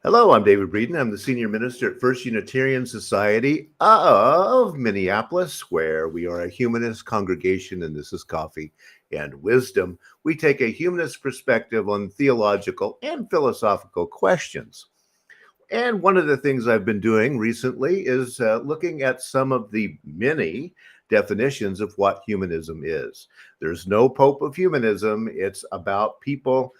Hello, I'm David Breeden. I'm the senior minister at First Unitarian Society of Minneapolis, where we are a humanist congregation, and this is Coffee and Wisdom. We take a humanist perspective on theological and philosophical questions. And one of the things I've been doing recently is looking at some of the many definitions of what humanism is. There's no Pope of humanism. It's about people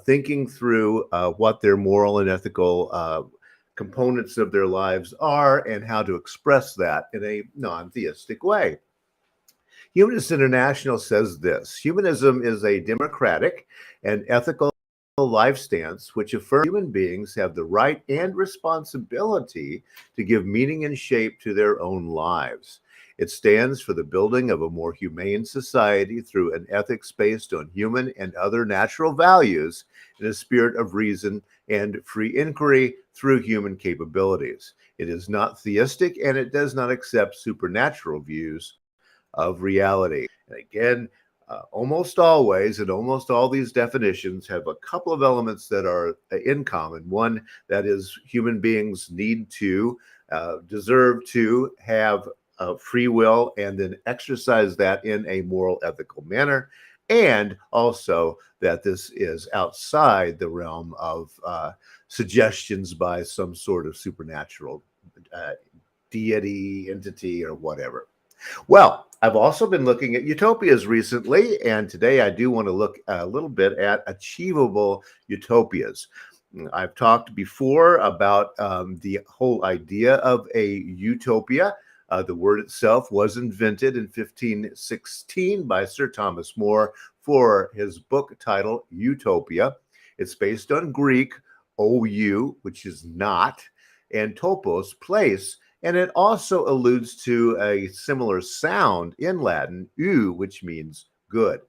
thinking through what their moral and ethical components of their lives are and how to express that in a non theistic way. Humanist International says this: humanism is a democratic and ethical life stance which affirms human beings have the right and responsibility to give meaning and shape to their own lives. It stands for the building of a more humane society through an ethics based on human and other natural values in a spirit of reason and free inquiry through human capabilities. It is not theistic and it does not accept supernatural views of reality. And again, almost always, and almost all these definitions have a couple of elements that are in common. One, that is, human beings need to, deserve to have free will and then exercise that in a moral, ethical manner. And also that this is outside the realm of suggestions by some sort of supernatural deity, entity, or whatever. Well, I've also been looking at utopias recently, and today I do want to look a little bit at achievable utopias. I've talked before about the whole idea of a utopia. The word itself was invented in 1516 by Sir Thomas More for his book titled Utopia. It's based on Greek, ou, which is not, and topos, place. And it also alludes to a similar sound in Latin, u, which means good.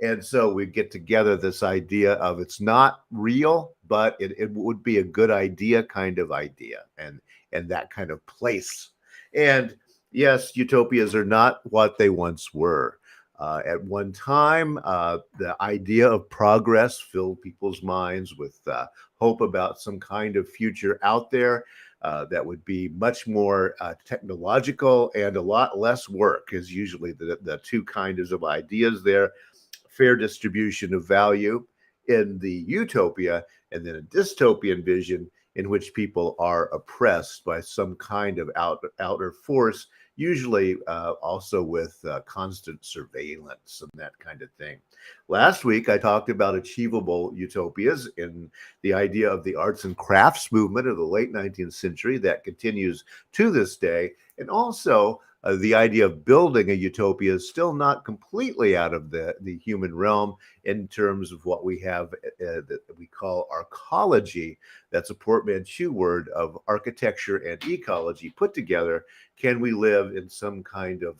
And so we get together this idea of it's not real, but it would be a good idea kind of idea and that kind of place. And yes, utopias are not what they once were. At one time, the idea of progress filled people's minds with hope about some kind of future out there that would be much more technological and a lot less work, is usually the two kinds of ideas there. Fair distribution of value in the utopia, and then a dystopian vision in which people are oppressed by some kind of outer force, usually also with constant surveillance and that kind of thing. Last week, I talked about achievable utopias in the idea of the arts and crafts movement of the late 19th century that continues to this day, and also the idea of building a utopia is still not completely out of the human realm in terms of what we have that we call arcology. That's a portmanteau word of architecture and ecology put together. Can we live in some kind of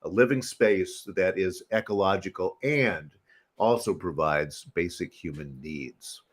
a living space that is ecological and also provides basic human needs?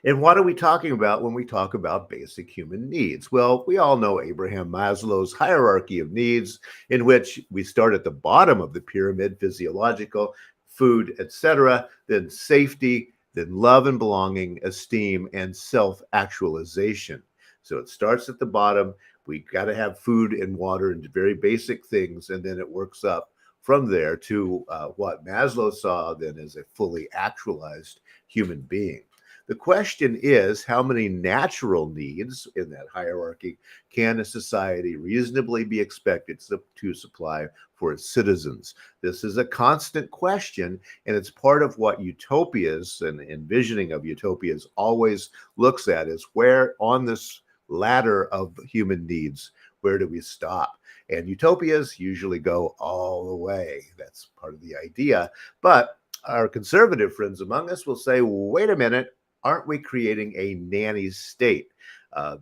And what are we talking about when we talk about basic human needs? Well, we all know Abraham Maslow's hierarchy of needs, in which we start at the bottom of the pyramid, physiological, food, etc., then safety, then love and belonging, esteem, and self-actualization. So it starts at the bottom. We got to have food and water and very basic things, and then it works up from there to what Maslow saw then as a fully actualized human being. The question is, how many natural needs in that hierarchy can a society reasonably be expected to supply for its citizens? This is a constant question, and it's part of what utopias and envisioning of utopias always looks at, is where on this ladder of human needs, where do we stop? And utopias usually go all the way. That's part of the idea. But our conservative friends among us will say, wait a minute, aren't we creating a nanny state uh,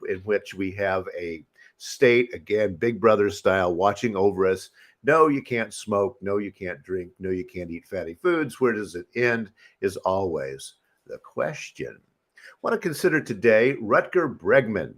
in which we have a state, again, Big Brother style, watching over us? No, you can't smoke. No, you can't drink. No, you can't eat fatty foods. Where does it end is always the question. I want to consider today Rutger Bregman,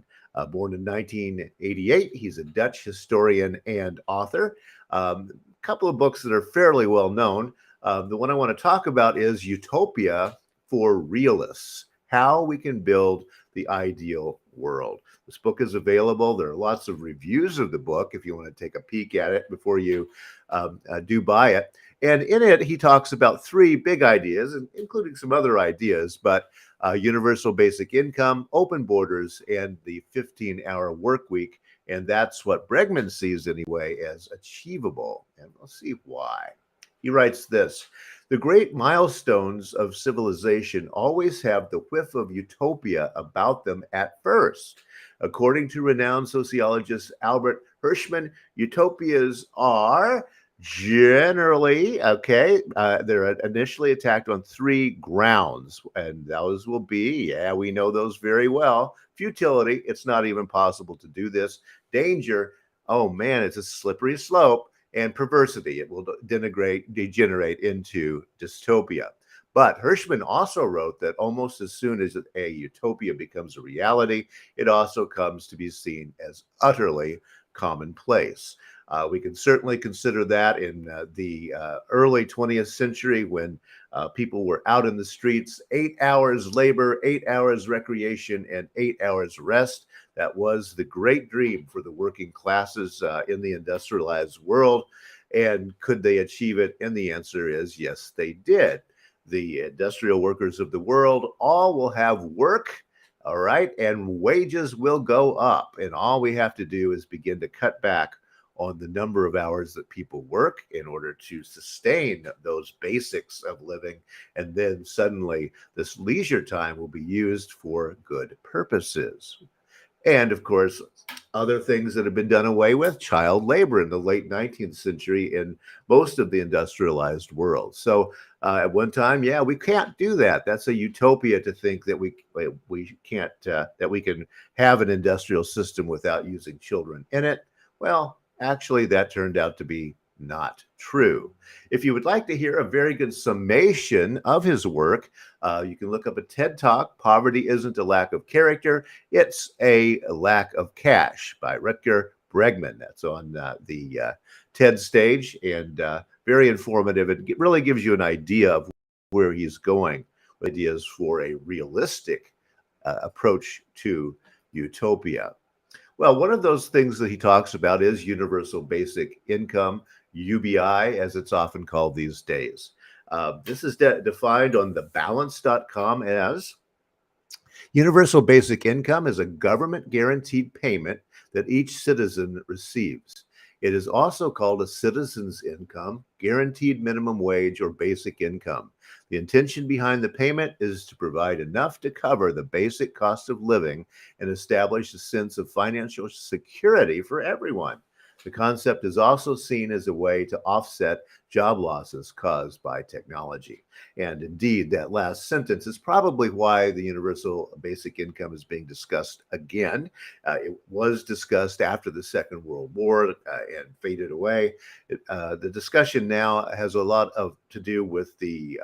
born in 1988. He's a Dutch historian and author. A couple of books that are fairly well known. The one I want to talk about is Utopia for Realists. how we can build the ideal world. This book is available. There are lots of reviews of the book if you want to take a peek at it before you do buy it. And in it, he talks about three big ideas, including some other ideas, but universal basic income, open borders, and the 15-hour work week. And that's what Bregman sees anyway as achievable. And we'll see why. He writes this: the great milestones of civilization always have the whiff of utopia about them at first. According to renowned sociologist Albert Hirschman, utopias are generally, they're initially attacked on three grounds, and those will be, we know those very well. Futility, it's not even possible to do this. Danger, oh man, it's a slippery slope. And perversity, it will degenerate into dystopia. But Hirschman also wrote that almost as soon as a utopia becomes a reality, it also comes to be seen as utterly commonplace. We can certainly consider that in the early 20th century when people were out in the streets, 8 hours labor, 8 hours recreation, and 8 hours rest. That was the great dream for the working classes in the industrialized world. And could they achieve it? And the answer is yes, they did. The industrial workers of the world all will have work, all right, and wages will go up. And all we have to do is begin to cut back on the number of hours that people work in order to sustain those basics of living. And then suddenly this leisure time will be used for good purposes. And of course, other things that have been done away with, child labor in the late 19th century in most of the industrialized world. So at one time, we can't do that. That's a utopia to think that we can't, that we can have an industrial system without using children in it. Well, actually, that turned out to be not true. If you would like to hear a very good summation of his work, you can look up a TED Talk, Poverty Isn't a Lack of Character, It's a Lack of Cash by Rutger Bregman. That's on the TED stage, and very informative. It really gives you an idea of where he's going, ideas for a realistic approach to utopia. Well, one of those things that he talks about is universal basic income, UBI, as it's often called these days. This is defined on thebalance.com as universal basic income is a government guaranteed payment that each citizen receives. It is also called a citizen's income, guaranteed minimum wage, or basic income. The intention behind the payment is to provide enough to cover the basic cost of living and establish a sense of financial security for everyone. The concept is also seen as a way to offset job losses caused by technology. And indeed, that last sentence is probably why the universal basic income is being discussed again. It was discussed after the Second World War and faded away. The discussion now has a lot to do with the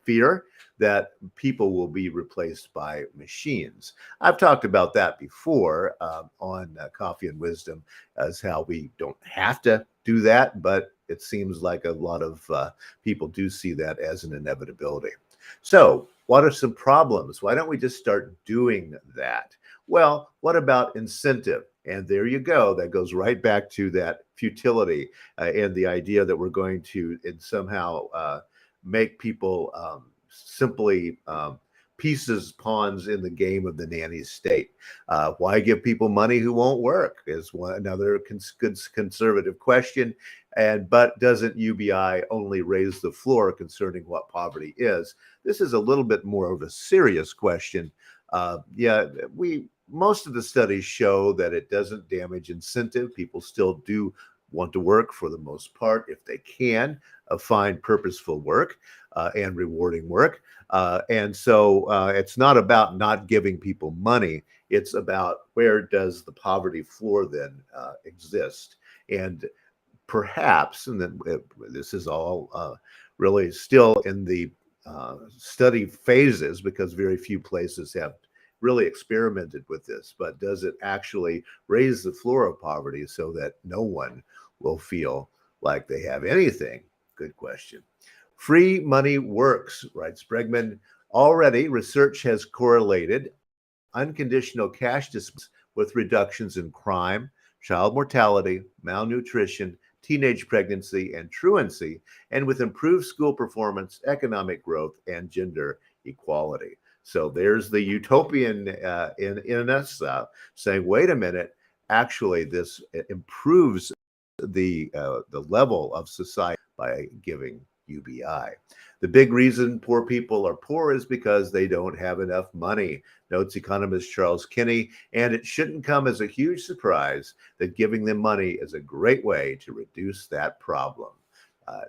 fear that people will be replaced by machines. I've talked about that before on Coffee and Wisdom, as how we don't have to do that, but it seems like a lot of people do see that as an inevitability. So what are some problems? Why don't we just start doing that? Well, what about incentive? And there you go. That goes right back to that futility and the idea that we're going to somehow make people simply pieces, pawns in the game of the nanny state. Why give people money who won't work is another good conservative question. But doesn't UBI only raise the floor concerning what poverty is? This is a little bit more of a serious question. Most of the studies show that it doesn't damage incentive. People still do want to work for the most part if they can find purposeful work and rewarding work. And so it's not about not giving people money. It's about where does the poverty floor then exist? And perhaps, and then this is all really still in the study phases because very few places have really experimented with this, but does it actually raise the floor of poverty so that no one will feel like they have anything? Good question. Free money works, writes Bregman. Already, research has correlated unconditional cash dispense with reductions in crime, child mortality, malnutrition, teenage pregnancy, and truancy, and with improved school performance, economic growth, and gender equality. So there's the utopian in us saying, wait a minute, actually, this improves the level of society by giving UBI. The big reason poor people are poor is because they don't have enough money, notes economist Charles Kinney, and it shouldn't come as a huge surprise that giving them money is a great way to reduce that problem.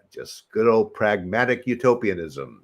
Just good old pragmatic utopianism.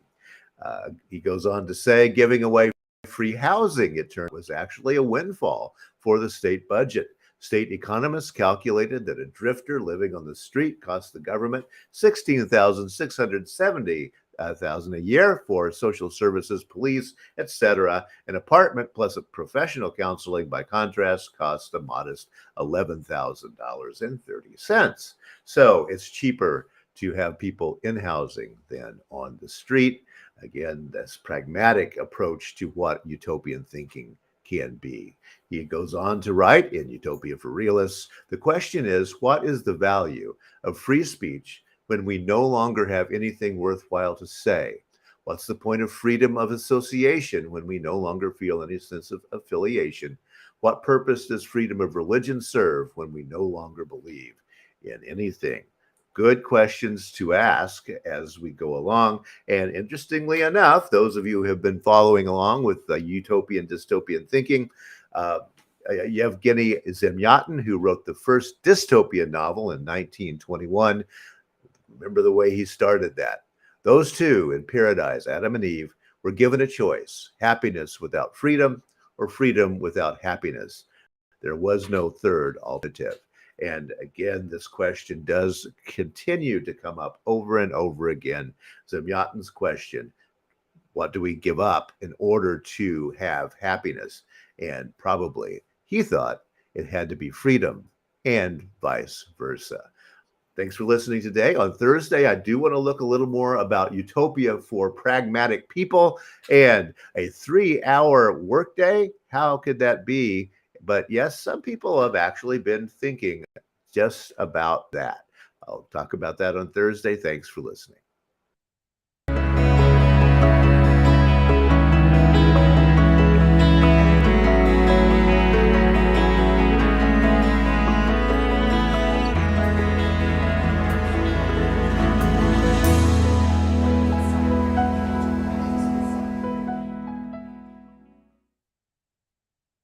He goes on to say, giving away free housing, it turned was actually a windfall for the state budget. State economists calculated that a drifter living on the street cost the government 16,670 thousand a year for social services, police, etc. An apartment plus a professional counseling, by contrast, costs a modest $11,030. So it's cheaper to have people in housing than on the street. Again, this pragmatic approach to what utopian thinking can be. He goes on to write in Utopia for Realists, the question is, what is the value of free speech when we no longer have anything worthwhile to say? What's the point of freedom of association when we no longer feel any sense of affiliation? What purpose does freedom of religion serve when we no longer believe in anything? Good questions to ask as we go along. And interestingly enough, those of you who have been following along with utopian dystopian thinking, Yevgeny Zemyatin, who wrote the first dystopian novel in 1921, remember the way he started that. Those two in paradise, Adam and Eve, were given a choice: happiness without freedom or freedom without happiness. There was no third alternative. And again, this question does continue to come up over and over again. Zemyatin's question: what do we give up in order to have happiness? And probably he thought it had to be freedom, and vice versa. Thanks for listening today. On Thursday, I do want to look a little more about Utopia for pragmatic people and a 3-hour workday. How could that be? But yes, some people have actually been thinking just about that. I'll talk about that on Thursday. Thanks for listening.